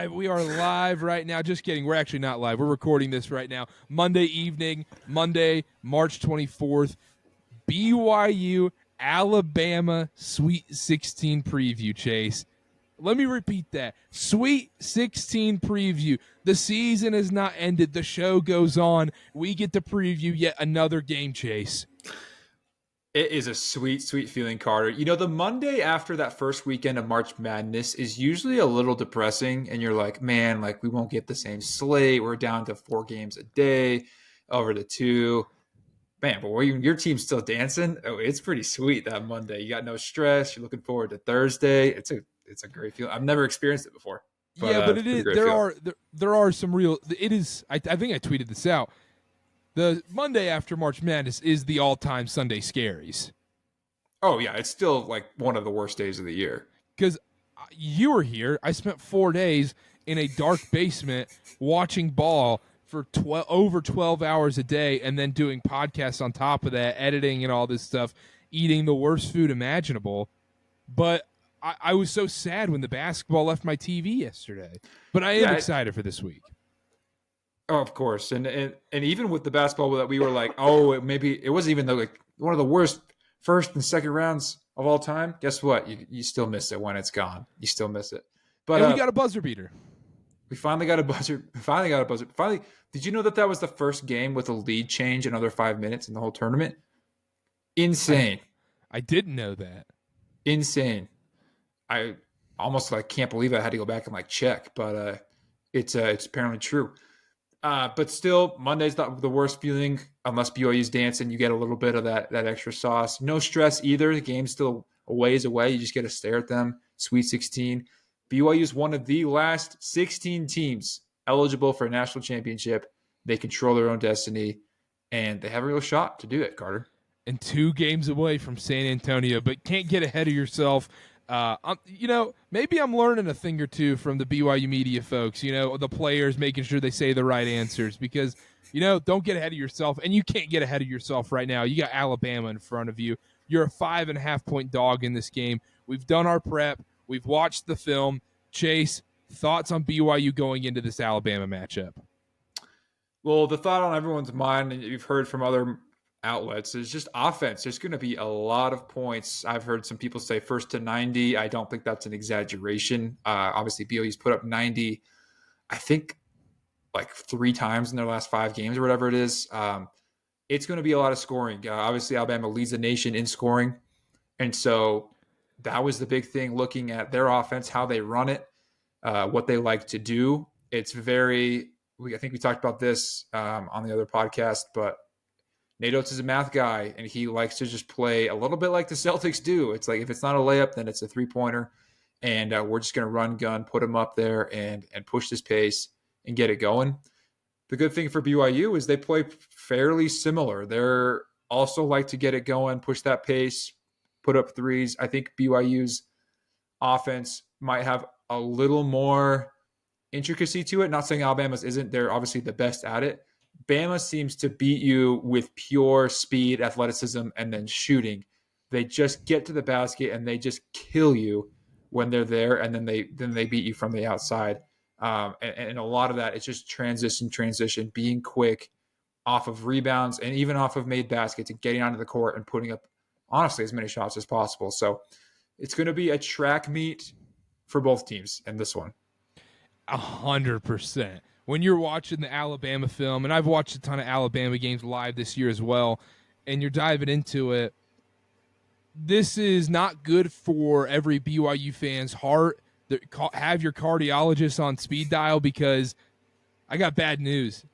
live. We are live right now. Just kidding. We're actually not live. We're recording this right now. Monday evening, Monday, March 24th. BYU Alabama Sweet 16 preview, Chase. Let me repeat that. Sweet 16 preview. The season is not ended. The show goes on. We get to preview yet another game, Chase. It is a sweet, sweet feeling, Carter. You know, the Monday after that first weekend of March Madness is usually a little depressing, and you're like, man, like we won't get the same slate. We're down to 4 games a day over to 2. Man, but your team's still dancing. Oh, it's pretty sweet that Monday. You got no stress. You're looking forward to Thursday. It's a great feeling. I've never experienced it before. But it is. There are some real. It is. I think I tweeted this out. The Monday after March Madness is the all-time Sunday scaries. Oh, yeah. It's still like one of the worst days of the year. Because you were here. I spent 4 days in a dark basement watching ball for over 12 hours a day and then doing podcasts on top of that, editing and all this stuff, eating the worst food imaginable. But I was so sad when the basketball left my TV yesterday. But I am excited for this week. Oh, of course, and even with the basketball that we were like, oh, maybe it wasn't even like one of the worst first and second rounds of all time. Guess what? You still miss it when it's gone. You still miss it. But and we got a buzzer beater. We finally got a buzzer. Finally, did you know that was the first game with a lead change in under 5 minutes in the whole tournament? Insane. I didn't know that. Insane. I almost can't believe I had to go back and check, but it's apparently true. But still, Monday's not the worst feeling unless BYU's dancing. You get a little bit of that extra sauce. No stress either. The game's still a ways away. You just get to stare at them. Sweet 16. BYU is one of the last 16 teams eligible for a national championship. They control their own destiny, and they have a real shot to do it, Carter. And 2 games away from San Antonio, but can't get ahead of yourself. Maybe I'm learning a thing or two from the BYU media folks, the players making sure they say the right answers because, don't get ahead of yourself. And you can't get ahead of yourself right now. You got Alabama in front of you. You're a 5.5-point dog in this game. We've done our prep. We've watched the film. Chase, thoughts on BYU going into this Alabama matchup? Well, the thought on everyone's mind, and you've heard from other outlets, is just offense. There's going to be a lot of points. I've heard some people say first to 90. I don't think that's an exaggeration. Obviously, BYU's put up 90, I think, 3 times in their last 5 games or whatever it is. It's going to be a lot of scoring. Obviously, Alabama leads the nation in scoring. And so that was the big thing, looking at their offense, how they run it, what they like to do. It's I think we talked about this on the other podcast, but Nate Oates is a math guy, and he likes to just play a little bit like the Celtics do. It's like if it's not a layup, then it's a 3-pointer, and we're just going to run gun, put him up there, and push this pace and get it going. The good thing for BYU is they play fairly similar. They're also like to get it going, push that pace, put up threes. I think BYU's offense might have a little more intricacy to it. Not saying Alabama's isn't. They're obviously the best at it. Bama seems to beat you with pure speed, athleticism, and then shooting. They just get to the basket and they just kill you when they're there, and then they beat you from the outside. And a lot of that is just transition, being quick off of rebounds and even off of made baskets and getting onto the court and putting up, honestly, as many shots as possible. So it's going to be a track meet for both teams in this one. 100%. When you're watching the Alabama film, and I've watched a ton of Alabama games live this year as well, and you're diving into it, this is not good for every BYU fan's heart. Have your cardiologist on speed dial, because I got bad news.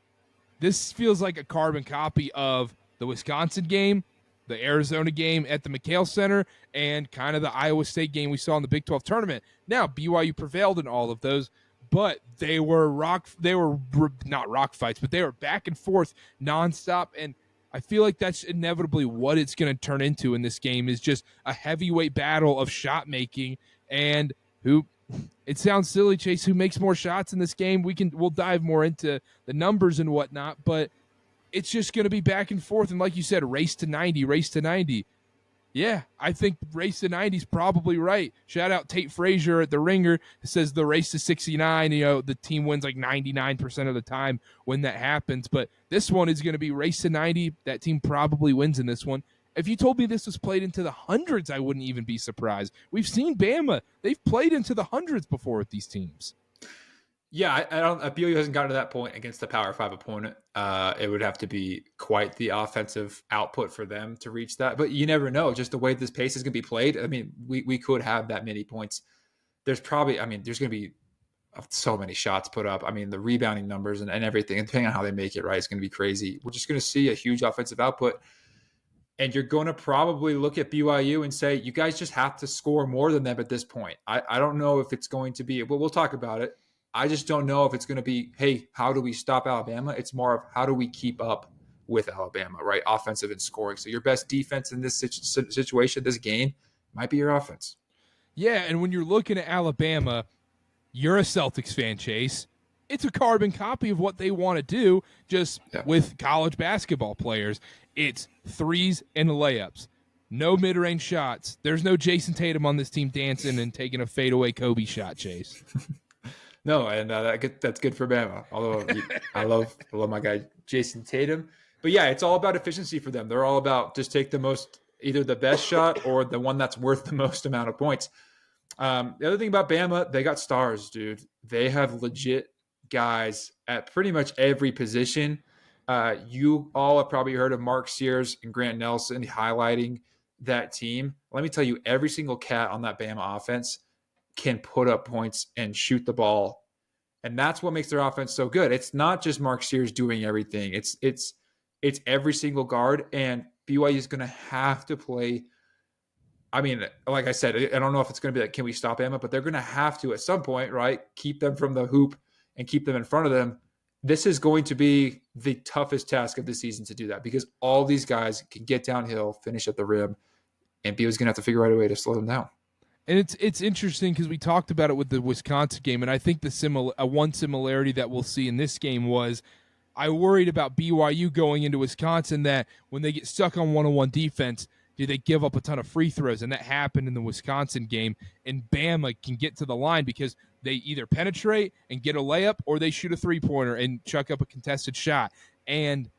This feels like a carbon copy of the Wisconsin game, the Arizona game at the McHale Center, and kind of the Iowa State game we saw in the Big 12 tournament. Now, BYU prevailed in all of those, but they were not rock fights, but they were back and forth nonstop. And I feel like that's inevitably what it's going to turn into in this game, is just a heavyweight battle of shot making. And it sounds silly, Chase, who makes more shots in this game? We'll dive more into the numbers and whatnot, but it's just going to be back and forth. And like you said, race to 90. Yeah, I think race to 90 is probably right. Shout out Tate Frazier at the Ringer. It says the race to 69, the team wins like 99% of the time when that happens. But this one is going to be race to 90. That team probably wins in this one. If you told me this was played into the hundreds, I wouldn't even be surprised. We've seen Bama. They've played into the hundreds before with these teams. Yeah, I don't. BYU hasn't gotten to that point against the Power 5 opponent. It would have to be quite the offensive output for them to reach that. But you never know. Just the way this pace is going to be played. I mean, we could have that many points. There's going to be so many shots put up. I mean, the rebounding numbers and everything, and depending on how they make it, right, it's going to be crazy. We're just going to see a huge offensive output. And you're going to probably look at BYU and say, you guys just have to score more than them at this point. I don't know if it's going to be, but we'll talk about it. I just don't know if it's going to be, hey, how do we stop Alabama? It's more of how do we keep up with Alabama, right? Offensive and scoring. So your best defense in this situation, this game, might be your offense. Yeah, and when you're looking at Alabama, you're a Celtics fan, Chase. It's a carbon copy of what they want to do, just with college basketball players. It's threes and layups. No mid-range shots. There's no Jason Tatum on this team dancing and taking a fadeaway Kobe shot, Chase. No, and that's good for Bama. Although I love my guy Jason Tatum, but yeah, it's all about efficiency for them. They're all about just take either the best shot or the one that's worth the most amount of points. The other thing about Bama, they got stars, dude. They have legit guys at pretty much every position. You all have probably heard of Mark Sears and Grant Nelson highlighting that team. Let me tell you, every single cat on that Bama offense can put up points and shoot the ball. And that's what makes their offense so good. It's not just Mark Sears doing everything. It's every single guard, and BYU is going to have to play. I mean, like I said, I don't know if it's going to be like, can we stop Bama? But they're going to have to at some point, right? Keep them from the hoop and keep them in front of them. This is going to be the toughest task of the season to do that because all these guys can get downhill, finish at the rim, and BYU is going to have to figure out a way to slow them down. And it's interesting because we talked about it with the Wisconsin game, and I think the one similarity that we'll see in this game was I worried about BYU going into Wisconsin that when they get stuck on one-on-one defense, do they give up a ton of free throws? And that happened in the Wisconsin game. And Bama can get to the line because they either penetrate and get a layup or they shoot a three-pointer and chuck up a contested shot. And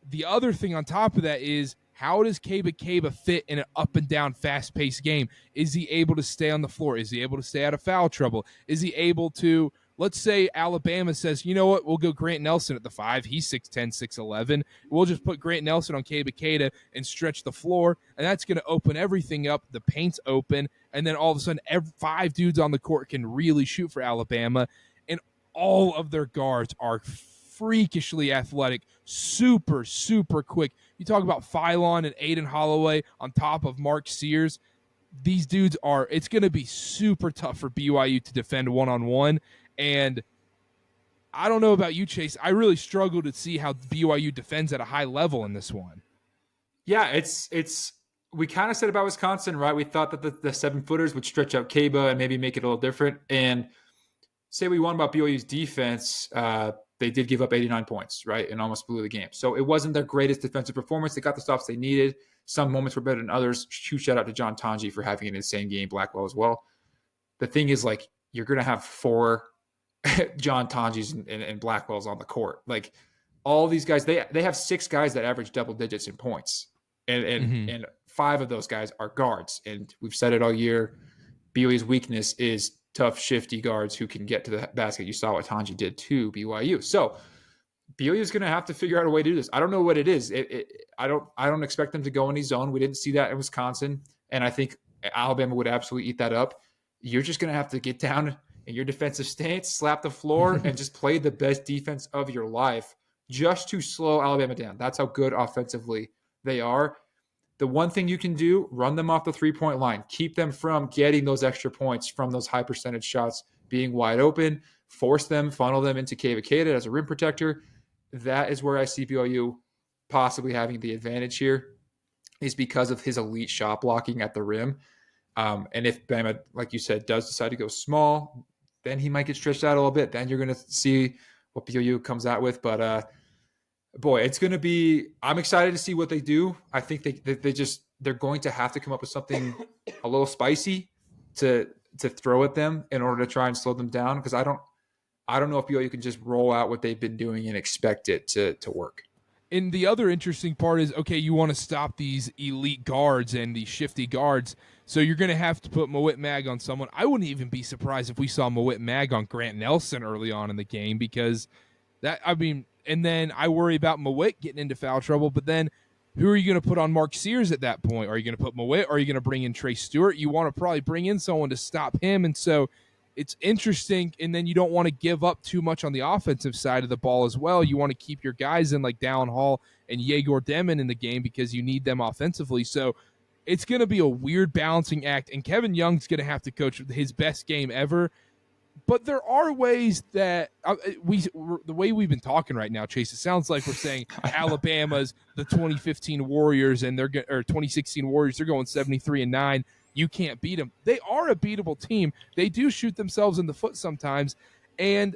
the other thing on top of that is, how does Keba fit in an up-and-down, fast-paced game? Is he able to stay on the floor? Is he able to stay out of foul trouble? Is he able to, let's say Alabama says, you know what, we'll go Grant Nelson at the 5. He's 6'10", 6'11". We'll just put Grant Nelson on Keba and stretch the floor, and that's going to open everything up. The paint's open, and then all of a sudden, 5 dudes on the court can really shoot for Alabama, and all of their guards are freakishly athletic, super, super quick. You talk about Phylon and Aiden Holloway on top of Mark Sears. These dudes it's going to be super tough for BYU to defend one-on-one. And I don't know about you, Chase. I really struggle to see how BYU defends at a high level in this one. Yeah, we kind of said about Wisconsin, right? We thought that the 7-footers would stretch out Keba and maybe make it a little different. And say we won about BYU's defense, they did give up 89 points, right? And almost blew the game. So it wasn't their greatest defensive performance. They got the stops they needed. Some moments were better than others. Huge shout out to John Tanji for having an insane game, Blackwell as well. The thing is, like, you're going to have 4 John Tanjis and Blackwells on the court. Like, all these guys, they have 6 guys that average double digits in points. And 5 of those guys are guards. And we've said it all year. BYU's weakness is tough, shifty guards who can get to the basket. You saw what Tanji did to BYU. So BYU is going to have to figure out a way to do this. I don't know what it is. I don't expect them to go any zone. We didn't see that in Wisconsin, and I think Alabama would absolutely eat that up. You're just going to have to get down in your defensive stance, slap the floor, and just play the best defense of your life just to slow Alabama down. That's how good offensively they are. The one thing you can do, run them off the three-point line. Keep them from getting those extra points from those high percentage shots being wide open. Force them, funnel them into Keba as a rim protector. That is where I see BYU possibly having the advantage here, is because of his elite shot blocking at the rim. And if Bama, like you said, does decide to go small, then he might get stretched out a little bit. Then you're going to see what BYU comes out with. But boy, it's going to be – I'm excited to see what they do. I think they just they're going to have to come up with something a little spicy to throw at them in order to try and slow them down. Because I don't know if BYU can just roll out what they've been doing and expect it to work. And the other interesting part is, okay, you want to stop these elite guards and these shifty guards, so you're going to have to put Mawit Mag on someone. I wouldn't even be surprised if we saw Mawit Mag on Grant Nelson early on in the game, because and then I worry about Mawit getting into foul trouble, but then who are you going to put on Mark Sears at that point? Are you going to put Mawit, or are you going to bring in Trey Stewart? You want to probably bring in someone to stop him, and so it's interesting, and then you don't want to give up too much on the offensive side of the ball as well. You want to keep your guys in like Dallin Hall and Yegor Demon in the game because you need them offensively. So it's going to be a weird balancing act, and Kevin Young's going to have to coach his best game ever. But there are ways that the way we've been talking right now, Chase, it sounds like we're saying Alabama's the 2015 Warriors and or 2016 Warriors. They're going 73-9. You can't beat them. They are a beatable team. They do shoot themselves in the foot sometimes. And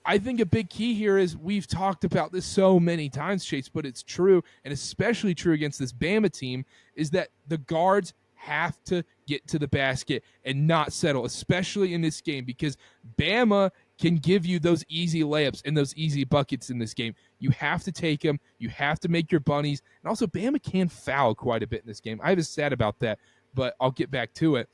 I think a big key here is, we've talked about this so many times, Chase, but it's true, and especially true against this Bama team, is that the guards have to get to the basket and not settle, especially in this game, because Bama can give you those easy layups and those easy buckets in this game. You have to take them. You have to make your bunnies. And also, Bama can foul quite a bit in this game. I have a stat about that, but I'll get back to it.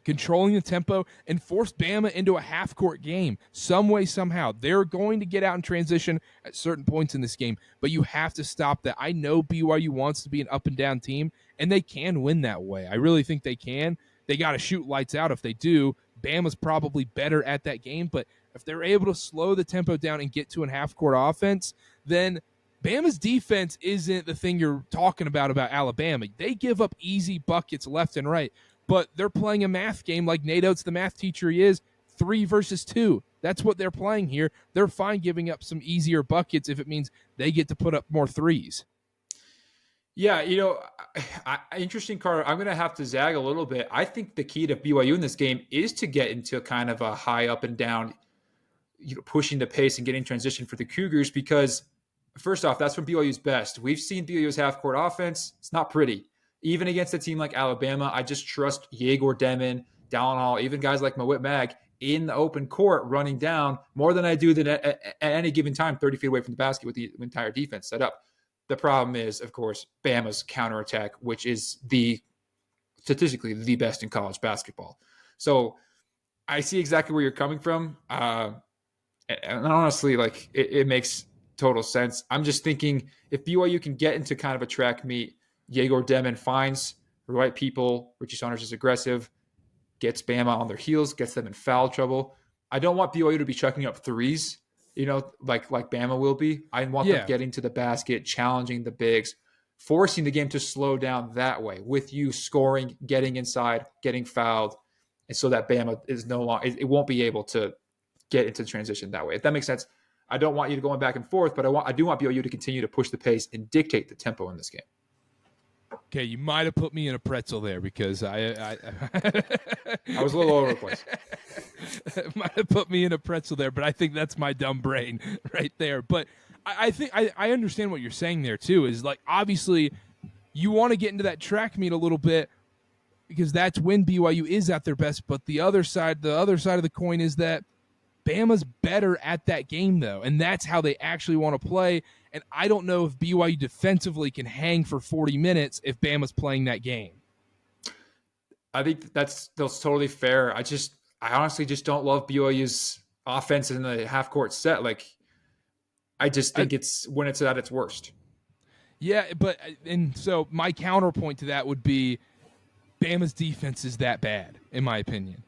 Controlling the tempo and force Bama into a half-court game some way, somehow. They're going to get out in transition at certain points in this game, but you have to stop that. I know BYU wants to be an up-and-down team, and they can win that way. I really think they can. They got to shoot lights out if they do. Bama's probably better at that game, but if they're able to slow the tempo down and get to a half-court offense, then Bama's defense isn't the thing you're talking about Alabama. They give up easy buckets left and right, but they're playing a math game like Nate Oates, the math teacher he is, 3 versus 2. That's what they're playing here. They're fine giving up some easier buckets if it means they get to put up more threes. Yeah, interesting, Carter. I'm going to have to zag a little bit. I think the key to BYU in this game is to get into kind of a high up and down, pushing the pace and getting transition for the Cougars, because first off, that's when BYU's best. We've seen BYU's half-court offense. It's not pretty. Even against a team like Alabama, I just trust Yegor Demon, Dallin Hall, even guys like Mawit Mag in the open court running down more than I do at any given time 30 feet away from the basket with the entire defense set up. The problem is, of course, Bama's counterattack, which is statistically the best in college basketball. So I see exactly where you're coming from. And honestly, it makes total sense. I'm just thinking, if BYU can get into kind of a track meet, Yegor Demon finds the right people, Richie Saunders is aggressive, gets Bama on their heels, gets them in foul trouble. I don't want BYU to be chucking up threes, like Bama will be. I want them getting to the basket, challenging the bigs, forcing the game to slow down that way, with you scoring, getting inside, getting fouled, and so that Bama is no longer, it won't be able to get into transition that way. If that makes sense. I don't want you to going back and forth, but I do want BYU to continue to push the pace and dictate the tempo in this game. Okay, you might have put me in a pretzel there, because I was a little over the place. Might have put me in a pretzel there, but I think that's my dumb brain right there. But I think I understand what you're saying there too. Is like, obviously you want to get into that track meet a little bit, because that's when BYU is at their best. But the other side of the coin is that Bama's better at that game, though, and that's how they actually want to play. And I don't know if BYU defensively can hang for 40 minutes if Bama's playing that game. I think that's totally fair. I honestly just don't love BYU's offense in the half-court set. I just think it's when it's at its worst. Yeah, and so my counterpoint to that would be Bama's defense is that bad, in my opinion.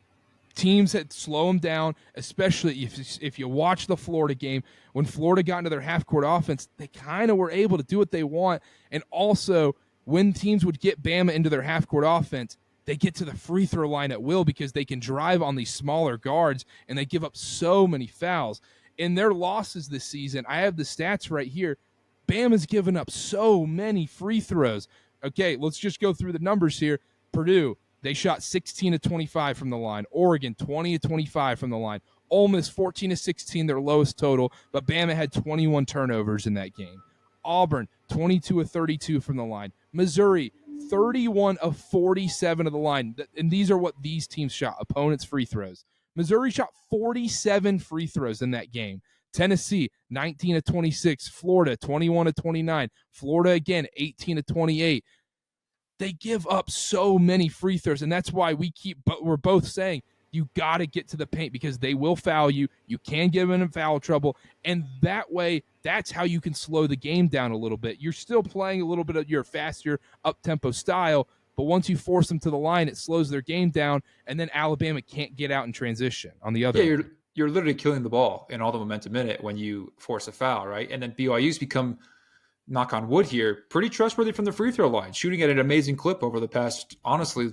Teams that slow them down, especially if you watch the Florida game, when Florida got into their half-court offense, they kind of were able to do what they want. And also, when teams would get Bama into their half-court offense, they get to the free throw line at will, because they can drive on these smaller guards, and they give up so many fouls. In their losses this season, I have the stats right here. Bama's given up so many free throws. Okay, let's just go through the numbers here. Purdue, they shot 16 of 25 from the line. Oregon, 20 of 25 from the line. Ole Miss, 14 of 16, their lowest total, but Bama had 21 turnovers in that game. Auburn, 22 of 32 from the line. Missouri, 31 of 47 of the line. And these are what these teams shot, opponents' free throws. Missouri shot 47 free throws in that game. Tennessee, 19 of 26. Florida, 21 of 29. Florida, again, 18 of 28. They give up so many free throws, and that's why we're both saying you got to get to the paint because they will foul you. You can get them in foul trouble, and that way, that's how you can slow the game down a little bit. You're still playing a little bit of your faster, up-tempo style, but once you force them to the line, it slows their game down, and then Alabama can't get out in transition on the other end. You're literally killing the ball and all the momentum in it when you force a foul, right? And then BYU's become, knock on wood here, pretty trustworthy from the free throw line, shooting at an amazing clip over the past, honestly,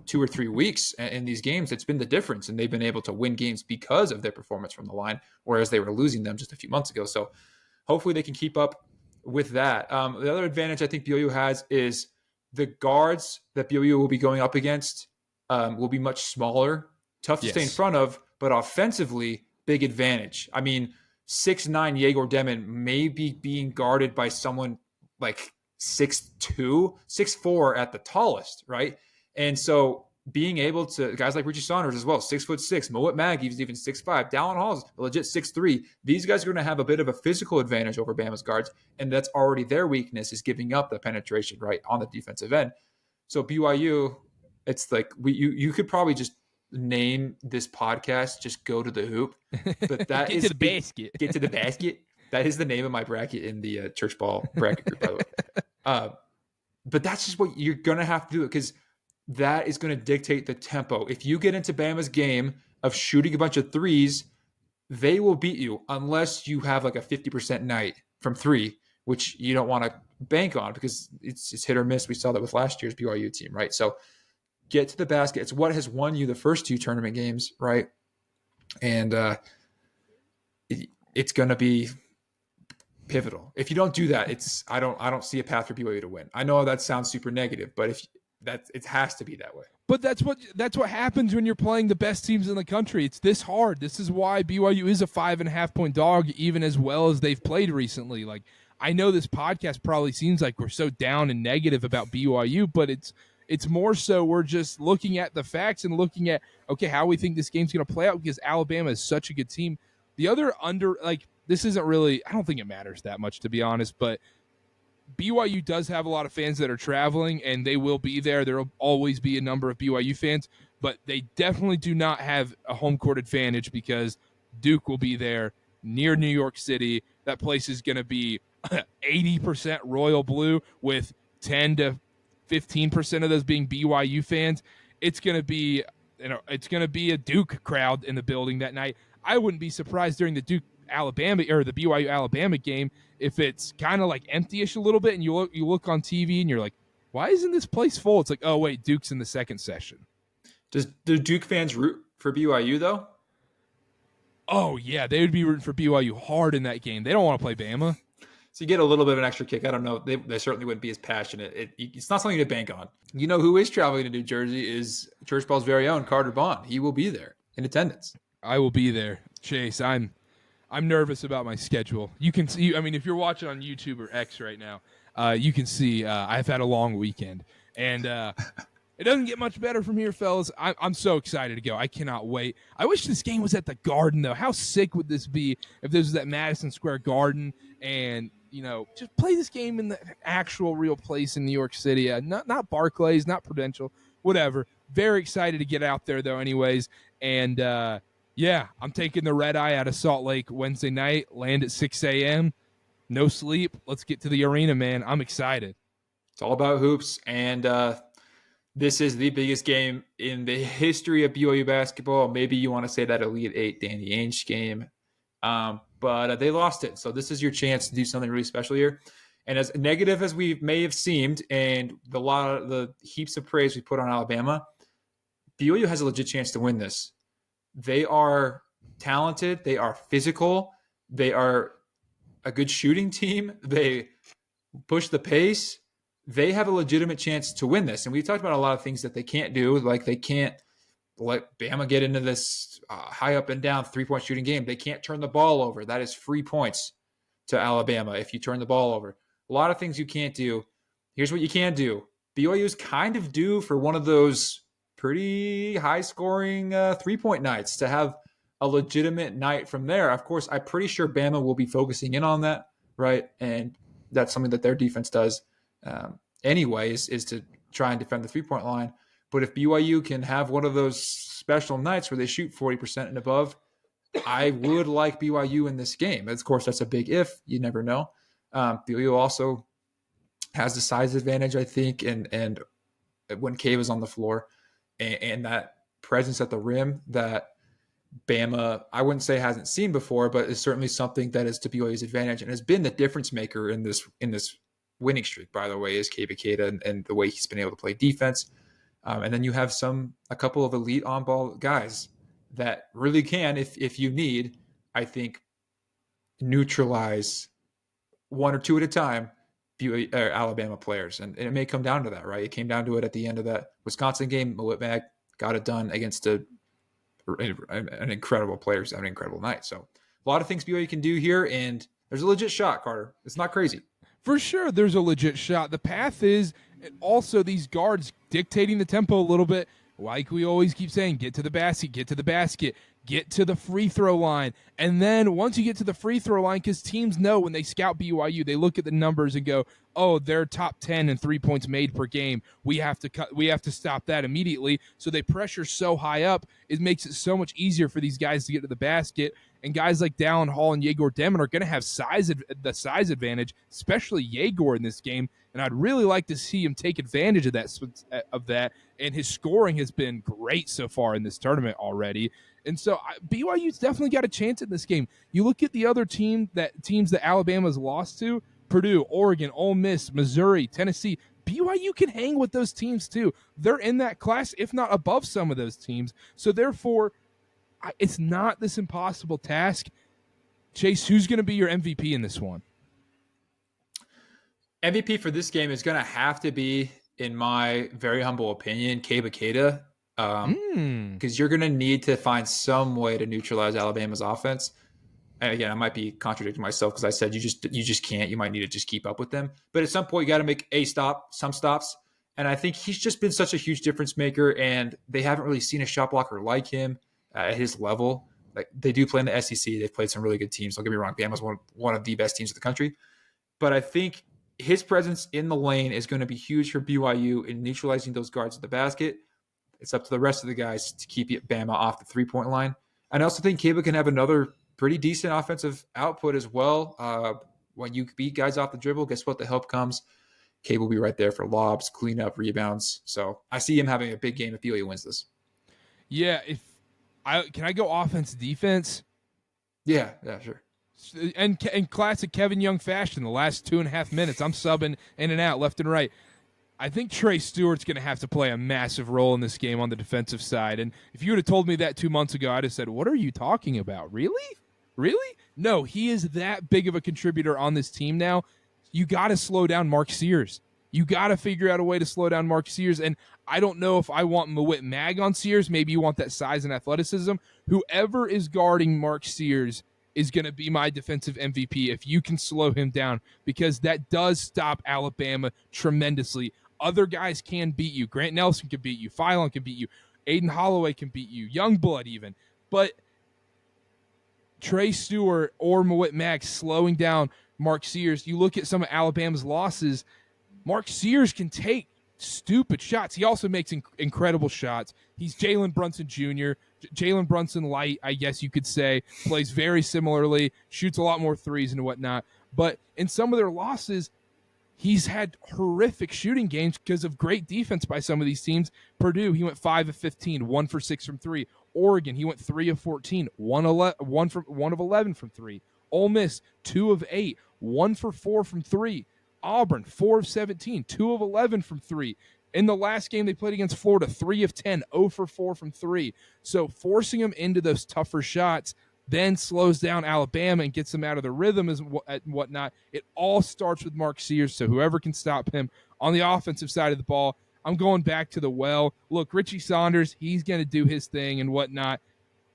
2 or 3 weeks in these games. It's been the difference, and they've been able to win games because of their performance from the line, whereas they were losing them just a few months ago. So hopefully they can keep up with that. The other advantage I think BYU has is the guards that BYU will be going up against will be much smaller, tough to stay in front of, but offensively, big advantage. I mean, 6'9" Yegor Demon may be being guarded by someone like 6'2", 6'4" at the tallest, right? And so being able to, guys like Richie Saunders as well, 6'6", Moet Mag, he's even 6'5", Dallin Hall's a legit 6'3". These guys are going to have a bit of a physical advantage over Bama's guards, and that's already their weakness, is giving up the penetration, right, on the defensive end. So BYU, it's like you could probably just name this podcast "Just Go to the Hoop," but that Get to the basket. Get to the basket. That is the name of my bracket in the church ball bracket group, by the way. But that's just what you're gonna have to do, because that is going to dictate the tempo. If you get into Bama's game of shooting a bunch of threes, they will beat you unless you have like a 50% night from three, which you don't want to bank on because it's hit or miss. We saw that with last year's BYU team, right? So get to the basket. It's what has won you the first 2 tournament games, right? And it's going to be pivotal. If you don't do that, I don't see a path for BYU to win. I know that sounds super negative, but it has to be that way. But that's what happens when you're playing the best teams in the country. It's this hard. This is why BYU is a 5.5 point dog, even as well as they've played recently. Like, I know this podcast probably seems like we're so down and negative about BYU, but it's more so we're just looking at the facts and looking at, okay, how we think this game's going to play out, because Alabama is such a good team. The other this isn't really, I don't think it matters that much, to be honest, but BYU does have a lot of fans that are traveling, and they will be there. There will always be a number of BYU fans, but they definitely do not have a home court advantage because Duke will be there near New York City. That place is going to be 80% royal blue with 10 to 15% of those being BYU fans. It's going to be, a Duke crowd in the building that night. I wouldn't be surprised during the Duke Alabama or the BYU Alabama game if it's kind of like empty-ish a little bit, and you look on TV and you're like, why isn't this place full? It's like, oh wait, Duke's in the second session. Do Duke fans root for BYU though? Oh yeah, they would be rooting for BYU hard in that game. They don't want to play Bama. So you get a little bit of an extra kick. I don't know. They certainly wouldn't be as passionate. It's not something to bank on. You know who is traveling to New Jersey is Church Ball's very own Karter Bond. He will be there in attendance. I will be there, Chase. I'm nervous about my schedule. You can see, I mean, if you're watching on YouTube or X right now, you can see I've had a long weekend. And it doesn't get much better from here, fellas. I'm so excited to go. I cannot wait. I wish this game was at the Garden, though. How sick would this be if this was at Madison Square Garden and, just play this game in the actual real place in New York City. Not Barclays, not Prudential, whatever. Very excited to get out there, though, anyways. And, yeah, I'm taking the red eye out of Salt Lake Wednesday night, land at 6 a.m., no sleep. Let's get to the arena, man. I'm excited. It's all about hoops, and this is the biggest game in the history of BYU basketball. Maybe you want to say that Elite Eight Danny Ainge game, but they lost it. So this is your chance to do something really special here. And as negative as we may have seemed, and a lot of the heaps of praise we put on Alabama, BYU has a legit chance to win this. They are talented. They are physical. They are a good shooting team. They push the pace. They have a legitimate chance to win this. And we talked about a lot of things that they can't do. Like they can't let Bama get into this high up and down 3-point shooting game. They can't turn the ball over. That is free points to Alabama if you turn the ball over. A lot of things you can't do. Here's what you can do. BYU is kind of due for one of those pretty high-scoring three-point nights to have a legitimate night from there. Of course, I'm pretty sure Bama will be focusing in on that, right? And that's something that their defense does anyways, is to try and defend the three-point line. But if BYU can have one of those special nights where they shoot 40% and above, I would like BYU in this game. Of course, that's a big if. You never know. BYU also has the size advantage, I think, and when Cave is on the floor and that presence at the rim that Bama, I wouldn't say hasn't seen before, but is certainly something that is to BYU's advantage and has been the difference maker in this winning streak, by the way, is Cave Ikeda and the way he's been able to play defense. And then you have a couple of elite on-ball guys that really can, if you need, I think, neutralize one or two at a time Alabama players. And it may come down to that, right? It came down to it at the end of that Wisconsin game. Mag got it done against an incredible player who's having an incredible night. So a lot of things BYU can do here, and there's a legit shot, Carter. It's not crazy. For sure, there's a legit shot. The path is also these guards dictating the tempo a little bit. Like we always keep saying, get to the basket, get to the basket, get to the free throw line. And then once you get to the free throw line, because teams know when they scout BYU, they look at the numbers and go, oh, they're top 10 in 3 points made per game. We have to stop that immediately. So they pressure so high up, it makes it so much easier for these guys to get to the basket. And guys like Dallin Hall and Yegor Demon are going to have the size advantage, especially Yegor in this game. And I'd really like to see him take advantage of that. And his scoring has been great so far in this tournament already. And so BYU's definitely got a chance in this game. You look at the other teams that Alabama's lost to: Purdue, Oregon, Ole Miss, Missouri, Tennessee. BYU can hang with those teams too. They're in that class, if not above some of those teams. So therefore, it's not this impossible task. Chase, who's going to be your MVP in this one? MVP for this game is going to have to be, in my very humble opinion, Cave Ikeda. Because you're going to need to find some way to neutralize Alabama's offense. And again, I might be contradicting myself because I said you just can't. You might need to just keep up with them. But at some point, you got to make some stops. And I think he's just been such a huge difference maker, and they haven't really seen a shot blocker like him at his level. Like, they do play in the SEC. They've played some really good teams. Don't get me wrong. Bama's one of the best teams in the country. But I think his presence in the lane is going to be huge for BYU in neutralizing those guards at the basket. It's up to the rest of the guys to keep Bama off the three-point line. And I also think Cava can have another pretty decent offensive output as well. When you beat guys off the dribble, guess what? The help comes. Cava will be right there for lobs, cleanup, rebounds. So I see him having a big game if BYU wins this. Yeah, can I go offense, defense? Yeah, sure. And in classic Kevin Young fashion, the last 2.5 minutes, I'm subbing in and out, left and right. I think Trey Stewart's going to have to play a massive role in this game on the defensive side. And if you would have told me that 2 months ago, I'd have said, what are you talking about? Really? No, he is that big of a contributor on this team now. You got to slow down Mark Sears. You got to figure out a way to slow down Mark Sears. And I don't know if I want Mawit Mag on Sears. Maybe you want that size and athleticism. Whoever is guarding Mark Sears is going to be my defensive MVP if you can slow him down, because that does stop Alabama tremendously. Other guys can beat you. Grant Nelson can beat you. Phylon can beat you. Aiden Holloway can beat you. Youngblood even. But Trey Stewart or Mawit Mag slowing down Mark Sears. You look at some of Alabama's losses, Mark Sears can take stupid shots. He also makes incredible shots. He's Jalen Brunson Jr., Jalen Brunson light, I guess you could say, plays very similarly, shoots a lot more threes and whatnot. But in some of their losses, he's had horrific shooting games because of great defense by some of these teams. Purdue, he went 5 of 15, 1 for 6 from 3. Oregon, he went 3 of 14, 1 of 11 from 3. Ole Miss, 2 of 8, 1 for 4 from 3. Auburn, 4 of 17, 2 of 11 from 3. In the last game they played against Florida, 3 of 10, 0 for 4 from 3. So forcing them into those tougher shots then slows down Alabama and gets them out of the rhythm and whatnot. It all starts with Mark Sears, so whoever can stop him on the offensive side of the ball. I'm going back to the well. Look, Richie Saunders, he's going to do his thing and whatnot.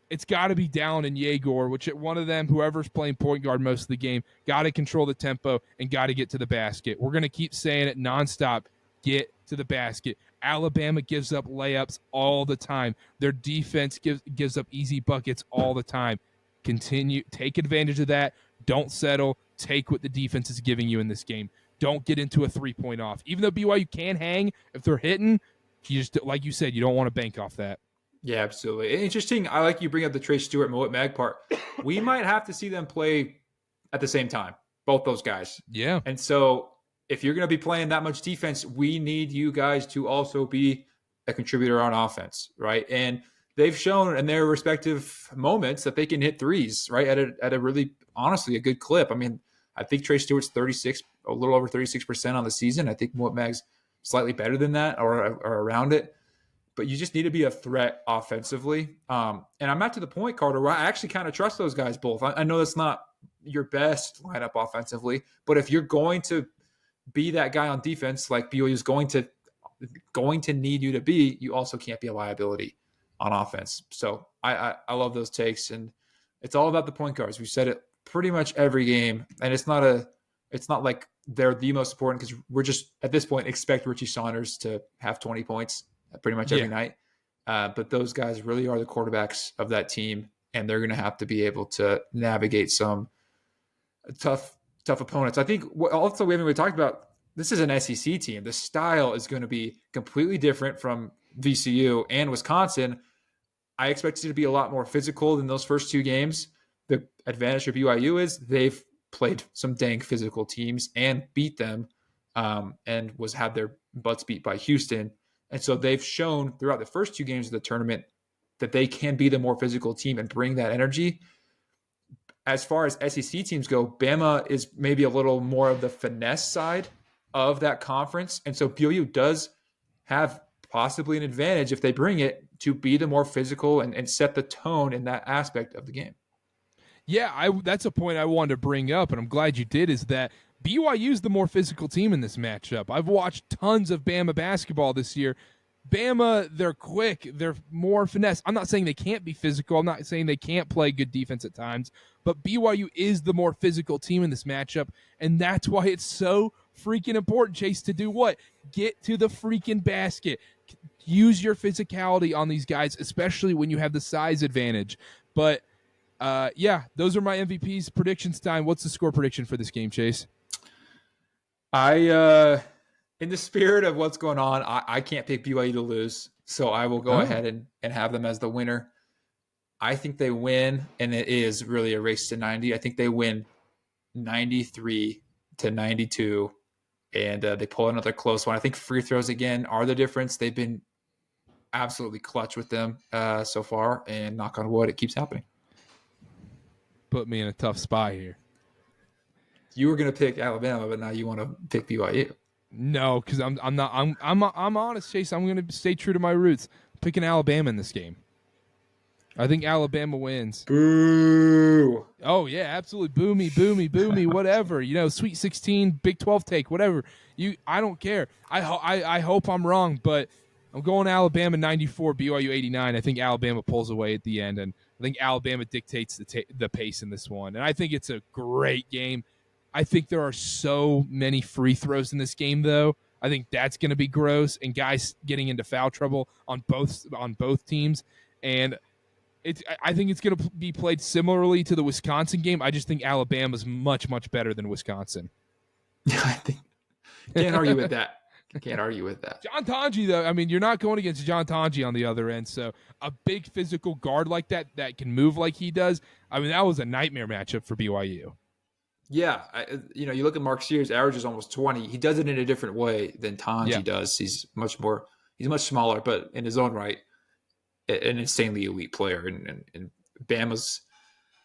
It's got to be Dallin and Yegor, which one of them, whoever's playing point guard most of the game, got to control the tempo and got to get to the basket. We're going to keep saying it nonstop. get to the basket. Alabama gives up layups all the time. Their defense gives up easy buckets all the time. Take advantage of that. Don't settle. Take what the defense is giving you in this game. Don't get into a 3-point off. Even though BYU can hang, if they're hitting, you just, like you said, you don't want to bank off that. Yeah, absolutely. Interesting. I like you bring up the Trey Stewart, Moet Mag part. We might have to see them play at the same time, both those guys. Yeah. And so if you're going to be playing that much defense, we need you guys to also be a contributor on offense, right? And they've shown in their respective moments that they can hit threes, right, at a really, honestly, a good clip. I mean, I think Trey Stewart's a little over 36% on the season. I think Moet Mag's slightly better than that or around it. But you just need to be a threat offensively. And I'm not to the point, Karter, where I actually kind of trust those guys both. I know that's not your best lineup offensively, but if you're going to be that guy on defense, like BYU is going to need you to be, you also can't be a liability on offense. So I love those takes, and it's all about the point guards. We've said it pretty much every game, and it's not like they're the most important, because we're just at this point expect Richie Saunders to have 20 points pretty much every night. But those guys really are the quarterbacks of that team, and they're going to have to be able to navigate some tough opponents. I think also we haven't really talked about, this is an SEC team. The style is going to be completely different from VCU and Wisconsin. I expect it to be a lot more physical than those first two games. The advantage for BYU is they've played some dang physical teams and beat them, and had their butts beat by Houston. And so they've shown throughout the first two games of the tournament that they can be the more physical team and bring that energy. As far as SEC teams go, Bama is maybe a little more of the finesse side of that conference. And so BYU does have possibly an advantage if they bring it to be the more physical and set the tone in that aspect of the game. Yeah, that's a point I wanted to bring up, and I'm glad you did, is that BYU is the more physical team in this matchup. I've watched tons of Bama basketball this year. Bama, they're quick. They're more finesse. I'm not saying they can't be physical. I'm not saying they can't play good defense at times. But BYU is the more physical team in this matchup, and that's why it's so freaking important, Chase, to do what? Get to the freaking basket. Use your physicality on these guys, especially when you have the size advantage. But, yeah, those are my MVPs. Predictions time. What's the score prediction for this game, Chase? In the spirit of what's going on, I can't pick BYU to lose, so I will go ahead and have them as the winner. I think they win, and it is really a race to 90. I think they win 93-92, and they pull another close one. I think free throws, again, are the difference. They've been absolutely clutch with them so far, and knock on wood, it keeps happening. Put me in a tough spot here. You were going to pick Alabama, but now you want to pick BYU. No, because I'm honest, Chase. I'm going to stay true to my roots. I'm picking Alabama in this game. I think Alabama wins. Boo! Oh yeah, absolutely. Boo me, whatever. Sweet 16, Big 12 take, whatever. I don't care. I hope I'm wrong, but I'm going Alabama 94, BYU 89. I think Alabama pulls away at the end, and I think Alabama dictates the pace in this one. And I think it's a great game. I think there are so many free throws in this game, though. I think that's going to be gross, and guys getting into foul trouble on both teams. And I think it's going to be played similarly to the Wisconsin game. I just think Alabama's much, much better than Wisconsin. I think can't argue with that. Can't argue with that. John Tonji, though, I mean, you're not going against John Tonji on the other end. So a big physical guard like that can move like he does, I mean, that was a nightmare matchup for BYU. Yeah, you look at Mark Sears, averages almost 20. He does it in a different way than Tonji does. He's much smaller, but in his own right, an insanely elite player. And Bama's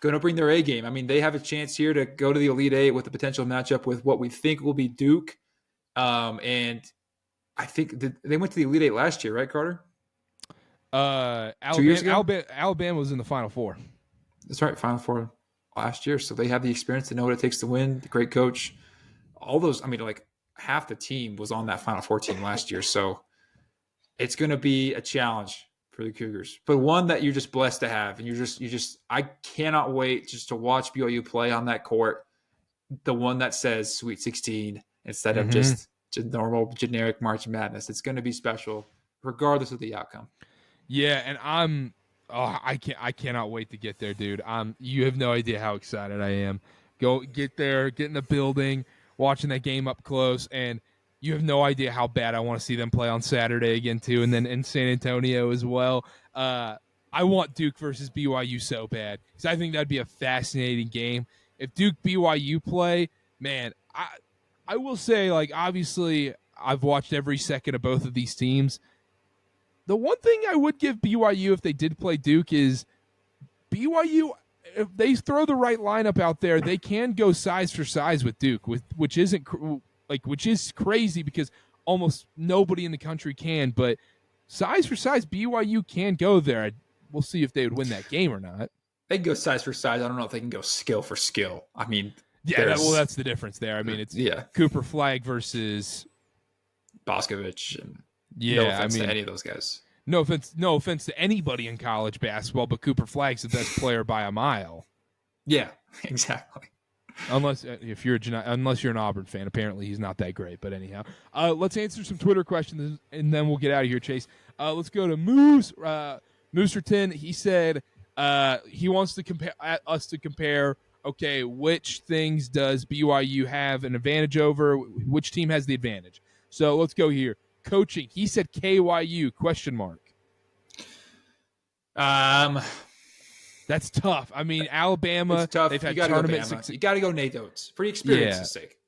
going to bring their A game. I mean, they have a chance here to go to the Elite Eight with a potential matchup with what we think will be Duke. And I think they went to the Elite Eight last year, right, Karter? 2 years ago? Alabama was in the Final Four. That's right, Final Four last year. So they have the experience to know what it takes to win. The great coach. All those, I mean, like half the team was on that Final Four team last year. So it's going to be a challenge for the Cougars, but one that you're just blessed to have. And I cannot wait just to watch BYU play on that court. The one that says Sweet 16 instead of just normal generic March Madness. It's going to be special regardless of the outcome. Yeah, and I cannot wait to get there, dude. You have no idea how excited I am. Go get there, get in the building, watching that game up close, and you have no idea how bad I want to see them play on Saturday again too, and then in San Antonio as well. I want Duke versus BYU so bad because I think that'd be a fascinating game. If Duke BYU play, man, I will say, like, obviously I've watched every second of both of these teams. The one thing I would give BYU if they did play Duke is BYU, if they throw the right lineup out there, they can go size for size with Duke, which is crazy because almost nobody in the country can. But size for size, BYU can go there. We'll see if they would win that game or not. They can go size for size. I don't know if they can go skill for skill. I mean, that's the difference there. I mean, it's Cooper Flag versus Boscovich and. Yeah, no offense to any of those guys. No offense to anybody in college basketball, but Cooper Flag's the best player by a mile. Yeah, exactly. Unless you're an Auburn fan, apparently he's not that great. But anyhow, let's answer some Twitter questions and then we'll get out of here, Chase. Let's go to Mooserton. He said he wants to compare. Okay, which things does BYU have an advantage over? Which team has the advantage? So let's go here. Coaching. He said KYU ? That's tough. I mean, Alabama. It's tough. They've had you gotta tournament go Bama. success. You got to go Nate Oates for experience's sake.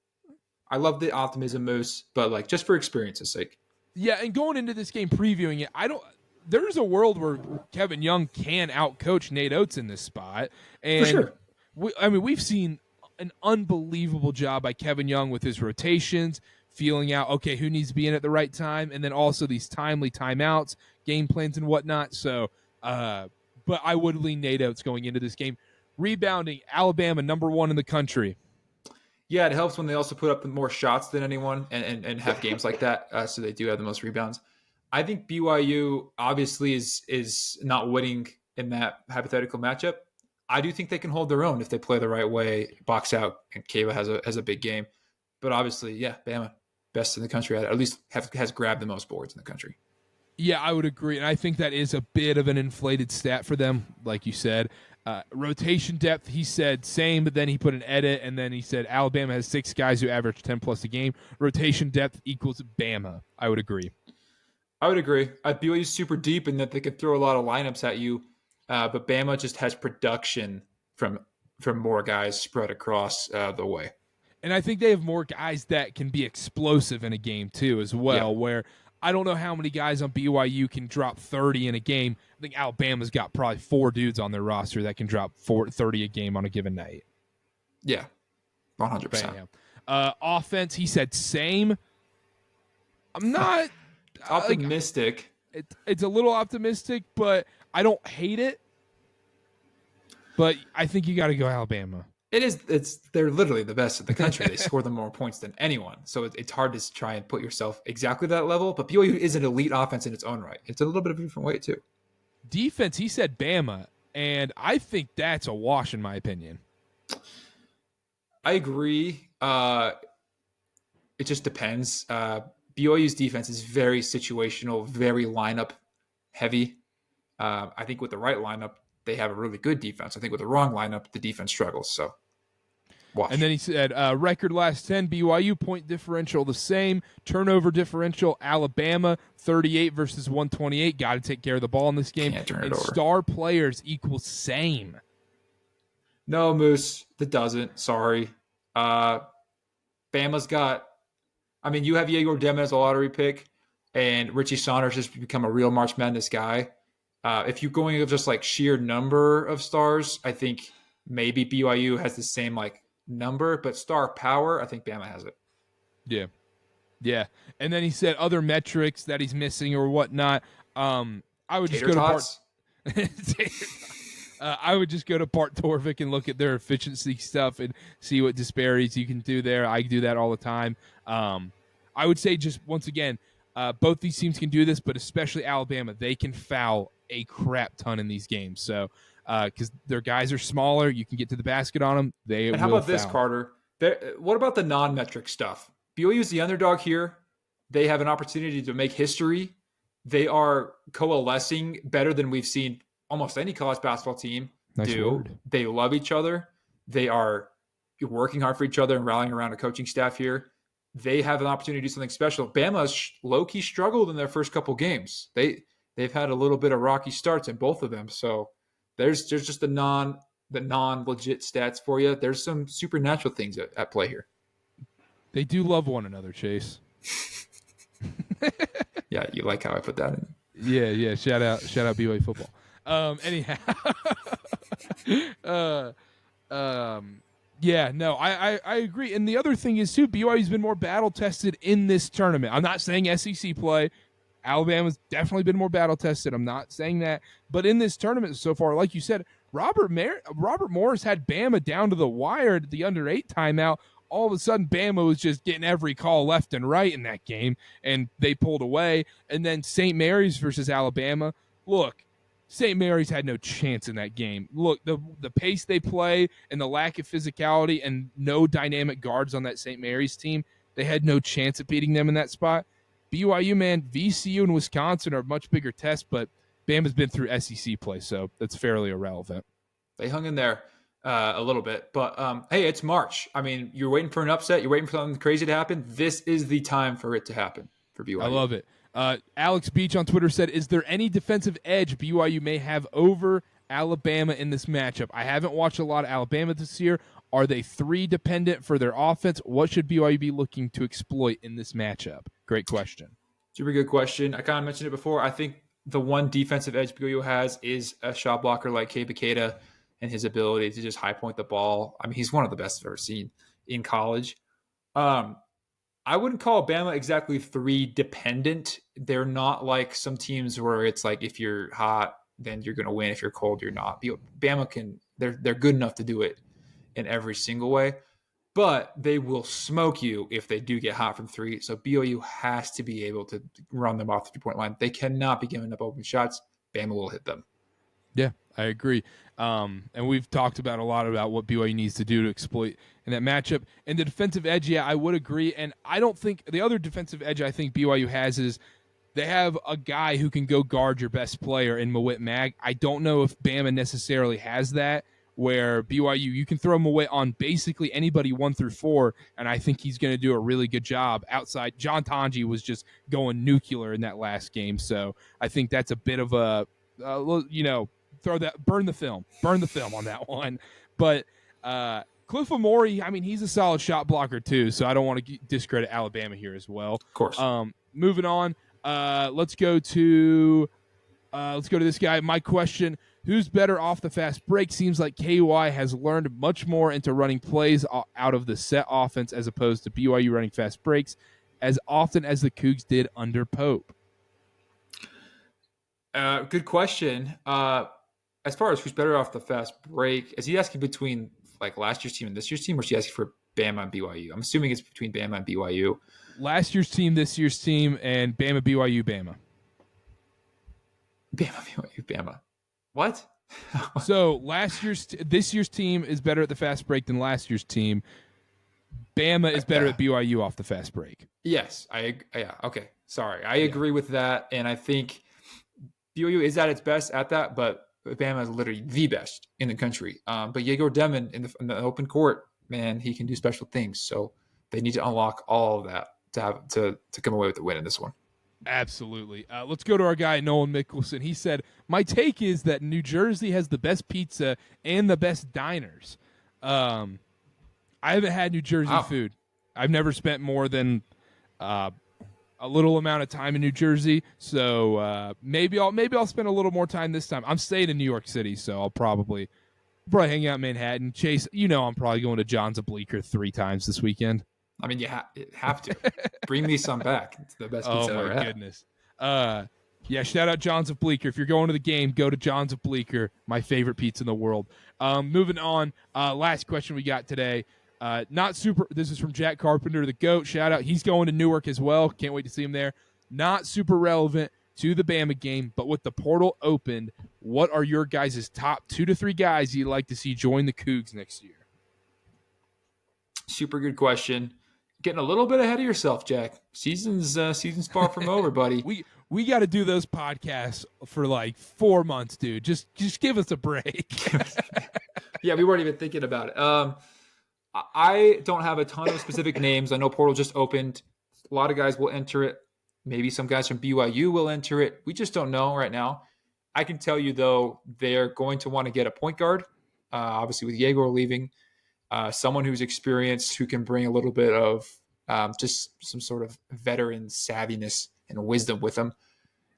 I love the optimism, Moose, but like just for experience's sake. Yeah, and going into this game, previewing it, there's a world where Kevin Young can outcoach Nate Oates in this spot, and for sure. We've seen an unbelievable job by Kevin Young with his rotations, feeling out, okay, who needs to be in at the right time, and then also these timely timeouts, game plans, and whatnot. So, but I would lean Nate Oates going into this game. Rebounding, Alabama, number 1 in the country. Yeah, it helps when they also put up more shots than anyone and have games like that, so they do have the most rebounds. I think BYU obviously is not winning in that hypothetical matchup. I do think they can hold their own if they play the right way, box out, and Kava has a big game. But obviously, yeah, Bama, best in the country, at least has grabbed the most boards in the country. Yeah, I would agree. And I think that is a bit of an inflated stat for them, like you said. Rotation depth, he said same, but then he put an edit, and then he said Alabama has 6 guys who average 10-plus a game. Rotation depth equals Bama. I would agree. BYU's super deep in that they could throw a lot of lineups at you, but Bama just has production from more guys spread across the way. And I think they have more guys that can be explosive in a game, too, as well, where I don't know how many guys on BYU can drop 30 in a game. I think Alabama's got probably 4 dudes on their roster that can drop 30 a game on a given night. Yeah, 100%. Offense, he said same. I'm not... optimistic. It's a little optimistic, but I don't hate it. But I think you got to go Alabama. It is. They're literally the best in the country. They score them more points than anyone. So it's hard to try and put yourself exactly that level. But BYU is an elite offense in its own right. It's a little bit of a different way too. Defense, he said Bama, and I think that's a wash in my opinion. I agree. It just depends. BYU's defense is very situational, very lineup heavy. I think with the right lineup, they have a really good defense. I think with the wrong lineup, the defense struggles. So, watch. And then he said, record last 10, BYU point differential the same. Turnover differential, Alabama, 38 versus 128. Got to take care of the ball in this game. Can't turn it and over. Star players equals same. No, Moose, that doesn't. Sorry. Bama's got, you have Yegor Dem as a lottery pick, and Richie Saunders has become a real March Madness guy. If you're going with just like sheer number of stars, I think maybe BYU has the same like number, but star power, I think Bama has it. Yeah. And then he said other metrics that he's missing or whatnot. I would just go to I would just go to Bart Torvik and look at their efficiency stuff and see what disparities you can do there. I do that all the time. I would say just once again, both these teams can do this, but especially Alabama, they can foul a crap ton in these games. So, because their guys are smaller, you can get to the basket on them. And how about this, Carter? What about the non-metric stuff? BYU is the underdog here. They have an opportunity to make history. They are coalescing better than we've seen almost any college basketball team do. They love each other. They are working hard for each other and rallying around a coaching staff here. They have an opportunity to do something special. Bama's low-key struggled in their first couple games. They've had a little bit of rocky starts in both of them. So there's just the non-legit stats for you. There's some supernatural things at play here. They do love one another, Chase. Yeah, you like how I put that in. Yeah. Shout out BYU football. Anyhow. Yeah, no, I agree. And the other thing is, too, BYU's been more battle-tested in this tournament. I'm not saying SEC play. Alabama's definitely been more battle-tested. I'm not saying that. But in this tournament so far, like you said, Robert Morris had Bama down to the wire at the under-8 timeout. All of a sudden, Bama was just getting every call left and right in that game, and they pulled away. And then St. Mary's versus Alabama. Look, St. Mary's had no chance in that game. Look, the pace they play and the lack of physicality and no dynamic guards on that St. Mary's team, they had no chance at beating them in that spot. BYU, man, VCU and Wisconsin are a much bigger test, but Bama's been through SEC play, so that's fairly irrelevant. They hung in there a little bit, but hey, it's March. I mean, you're waiting for an upset. You're waiting for something crazy to happen. This is the time for it to happen for BYU. I love it. Alex Beach on Twitter said, is there any defensive edge BYU may have over Alabama in this matchup? I haven't watched a lot of Alabama this year. Are they 3 dependent for their offense? What should BYU be looking to exploit in this matchup? Great question. Super good question. I kind of mentioned it before. I think the one defensive edge BYU has is a shot blocker like Kay Bakeda and his ability to just high point the ball. I mean, he's one of the best I've ever seen in college. I wouldn't call Bama exactly 3 dependent. They're not like some teams where it's like if you're hot, then you're going to win. If you're cold, you're not. Bama they're good enough to do it in every single way, but they will smoke you if they do get hot from 3. So BYU has to be able to run them off the 3-point line. They cannot be giving up open shots. Bama will hit them. Yeah, I agree. And we've talked about a lot about what BYU needs to do to exploit in that matchup. And the defensive edge, yeah, I would agree. And I don't think the other defensive edge I think BYU has is they have a guy who can go guard your best player in Mawit Mag. I don't know if Bama necessarily has that, where BYU, you can throw Mawit on basically anybody 1 through 4, and I think he's going to do a really good job outside. John Tanji was just going nuclear in that last game, so I think that's a bit of a, burn the film on that one. But Cliff Amori, I mean, he's a solid shot blocker too, so I don't want to discredit Alabama here as well. Of course. Moving on, let's go to this guy. My question: who's better off the fast break? Seems like KY has learned much more into running plays out of the set offense as opposed to BYU running fast breaks as often as the Cougs did under Pope. Good question. As far as who's better off the fast break, is he asking between like last year's team and this year's team, or is he asking for Bama and BYU? I'm assuming it's between Bama and BYU. Last year's team, this year's team, and Bama, BYU, Bama. Bama, BYU, Bama. What? So this year's team is better at the fast break than last year's team. Bama is better at BYU off the fast break. Yes, okay. Sorry, I agree with that, and I think BYU is at its best at that, but Bama is literally the best in the country. But Yegor Demon in the open court, man, he can do special things. So they need to unlock all of that to come away with the win in this one. Absolutely. Let's go to our guy, Nolan Mickelson. He said, my take is that New Jersey has the best pizza and the best diners. I haven't had New Jersey food. I've never spent more than a little amount of time in New Jersey, so maybe I'll spend a little more time this time. I'm staying in New York City, so I'll probably hang out in Manhattan. Chase, I'm probably going to John's of Bleecker 3 times this weekend. I mean, you have to. Bring me some back. It's the best pizza I've ever had. Oh, my goodness. Yeah, shout out John's of Bleecker. If you're going to the game, go to John's of Bleecker, my favorite pizza in the world. Moving on, last question we got today. This is from Jack Carpenter, the GOAT. Shout out. He's going to Newark as well. Can't wait to see him there. Not super relevant to the Bama game, but with the portal opened, what are your guys' top 2 to 3 guys you'd like to see join the Cougs next year? Super good question. getting a little bit ahead of yourself, Jack. Season's far from over, buddy. We got to do those podcasts for like 4 months, dude. Just give us a break. Yeah, we weren't even thinking about it. I don't have a ton of specific names. I know portal just opened. A lot of guys will enter it. Maybe some guys from BYU will enter it. We just don't know right now. I can tell you, though, they're going to want to get a point guard. Obviously, with Jaeger leaving, someone who's experienced, who can bring a little bit of just some sort of veteran savviness and wisdom with them.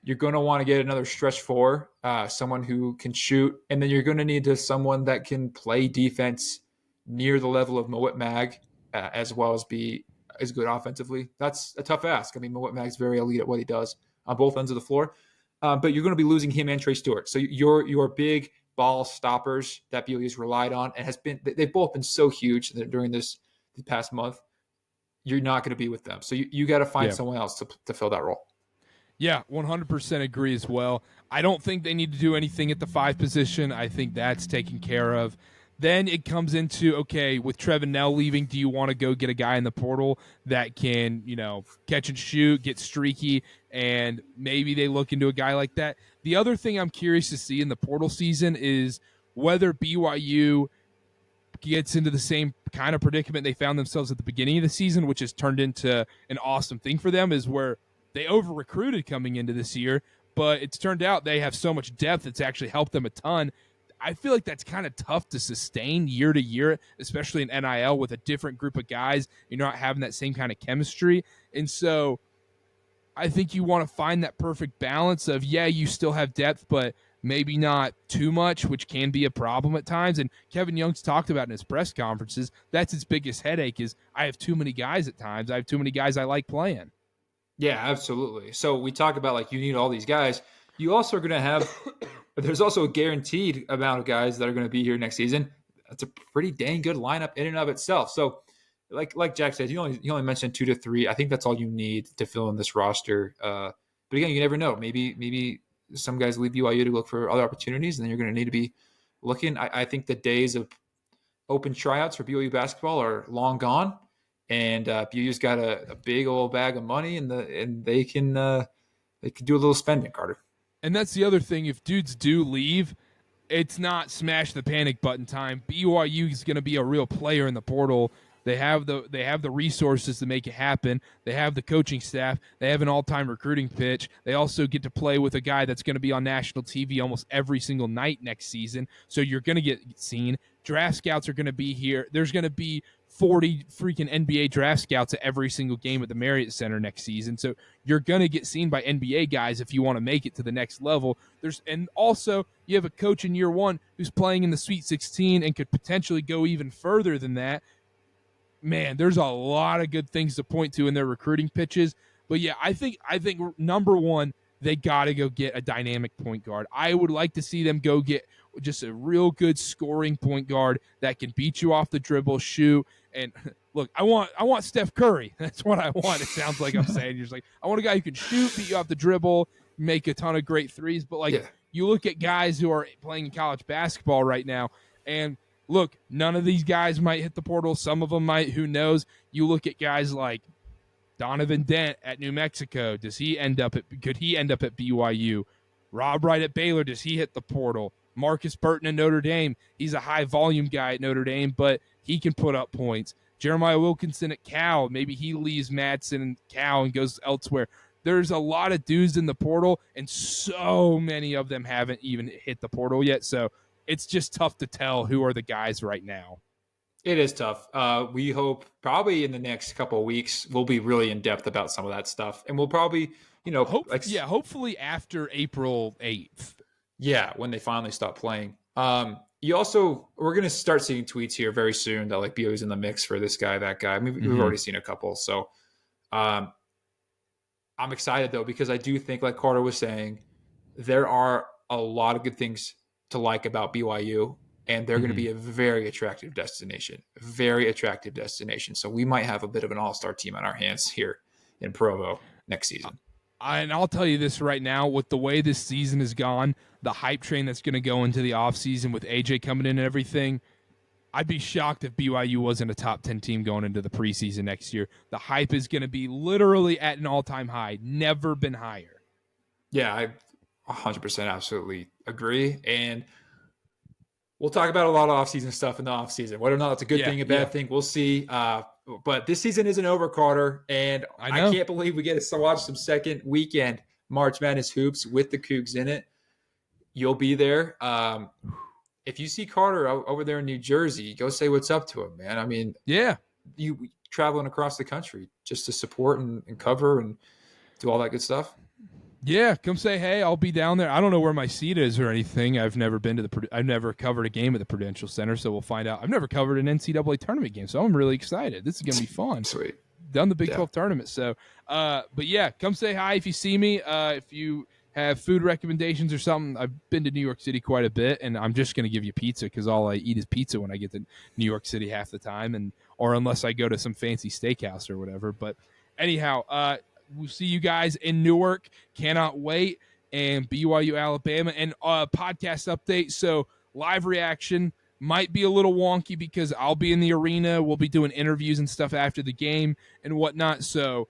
You're going to want to get another stretch four, someone who can shoot, and then you're going to need someone that can play defense near the level of Moet Mag, as well as be as good offensively. That's a tough ask. I mean, Moet Mag's very elite at what he does on both ends of the floor, but you're going to be losing him and Trey Stewart. So your big ball stoppers that BYU's relied on and they've both been so huge during this past month. You're not going to be with them. So you got to find someone else to fill that role. Yeah, 100% agree as well. I don't think they need to do anything at the 5 position. I think that's taken care of. Then it comes into, okay, with Trevin Nell leaving, do you want to go get a guy in the portal that can, catch and shoot, get streaky, and maybe they look into a guy like that? The other thing I'm curious to see in the portal season is whether BYU gets into the same kind of predicament they found themselves at the beginning of the season, which has turned into an awesome thing for them, is where they over-recruited coming into this year, but it's turned out they have so much depth it's actually helped them a ton. I feel like that's kind of tough to sustain year to year, especially in NIL with a different group of guys. You're not having that same kind of chemistry. And so I think you want to find that perfect balance of, you still have depth, but maybe not too much, which can be a problem at times. And Kevin Young's talked about in his press conferences, that's his biggest headache is I have too many guys at times. I have too many guys I like playing. Yeah, absolutely. So we talk about you need all these guys. You also are going to have there's also a guaranteed amount of guys that are going to be here next season. That's a pretty dang good lineup in and of itself. So like Jack said, he only mentioned 2 to 3. I think that's all you need to fill in this roster. But again, you never know. Maybe some guys leave BYU to look for other opportunities, and then you're going to need to be looking. I think the days of open tryouts for BYU basketball are long gone. And BYU's got a big old bag of money, and they can do a little spending, Karter. And that's the other thing. If dudes do leave, it's not smash the panic button time. BYU is going to be a real player in the portal. They have the resources to make it happen. They have the coaching staff. They have an all-time recruiting pitch. They also get to play with a guy that's going to be on national TV almost every single night next season. So you're going to get seen. Draft scouts are going to be here. There's going to be 40 freaking NBA draft scouts at every single game at the Marriott Center next season. So you're going to get seen by NBA guys if you want to make it to the next level. And also you have a coach in year one who's playing in the Sweet 16 and could potentially go even further than that. Man, there's a lot of good things to point to in their recruiting pitches. But yeah, I think number one, they got to go get a dynamic point guard. I would like to see them go get just a real good scoring point guard that can beat you off the dribble, shoot. And look, I want Steph Curry. That's what I want. It sounds like I'm saying. You're just like, I want a guy who can shoot, beat you off the dribble, make a ton of great threes. But you look at guys who are playing in college basketball right now, and look, none of these guys might hit the portal. Some of them might. Who knows? You look at guys like Donovan Dent at New Mexico. Could he end up at BYU? Rob Wright at Baylor. Does he hit the portal? Marcus Burton at Notre Dame. He's a high volume guy at Notre Dame, but he can put up points. Jeremiah Wilkinson at Cal. Maybe he leaves Madsen and Cal and goes elsewhere. There's a lot of dudes in the portal, and so many of them haven't even hit the portal yet. So it's just tough to tell who are the guys right now. It is tough. We hope probably in the next couple of weeks we'll be really in depth about some of that stuff, and we'll probably, hopefully after April 8th. Yeah, when they finally stop playing. We're going to start seeing tweets here very soon that BYU's in the mix for this guy, that guy. I mean, we've already seen a couple, so I'm excited though because I do think, like Karter was saying, there are a lot of good things to like about BYU. And they're going to be a very attractive destination. So we might have a bit of an all-star team on our hands here in Provo next season. And I'll tell you this right now, with the way this season has gone, the hype train that's going to go into the offseason with AJ coming in and everything, I'd be shocked if BYU wasn't a top 10 team going into the preseason next year. The hype is going to be literally at an all-time high. Never been higher. Yeah, I 100% absolutely agree. And we'll talk about a lot of offseason stuff in the offseason. Whether or not it's a good thing, a bad thing, we'll see. But this season isn't over, Carter. And I can't believe we get to watch some second weekend March Madness hoops with the Cougs in it. You'll be there. If you see Carter over there in New Jersey, go say what's up to him, man. I mean, you traveling across the country just to support and cover and do all that good stuff. Yeah, come say hey. I'll be down there. I don't know where my seat is or anything. I've never covered a game at the Prudential Center, so we'll find out. I've never covered an NCAA tournament game, so I'm really excited. This is gonna be fun. Sweet. Done the Big 12 tournament, so. But yeah, come say hi if you see me. If you have food recommendations or something, I've been to New York City quite a bit, and I'm just gonna give you pizza because all I eat is pizza when I get to New York City half the time, or unless I go to some fancy steakhouse or whatever. But anyhow, we'll see you guys in Newark. Cannot wait. And BYU Alabama and podcast update. So live reaction might be a little wonky because I'll be in the arena. We'll be doing interviews and stuff after the game and whatnot. So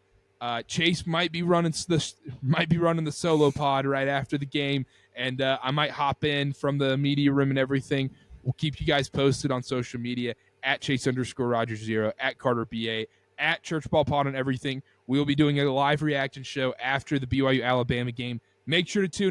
Chase might be running the solo pod right after the game, and I might hop in from the media room and everything. We'll keep you guys posted on social media at Chase_Rogers0, at CarterBA, at ChurchBallPod and everything. We'll be doing a live reaction show after the BYU Alabama game. Make sure to tune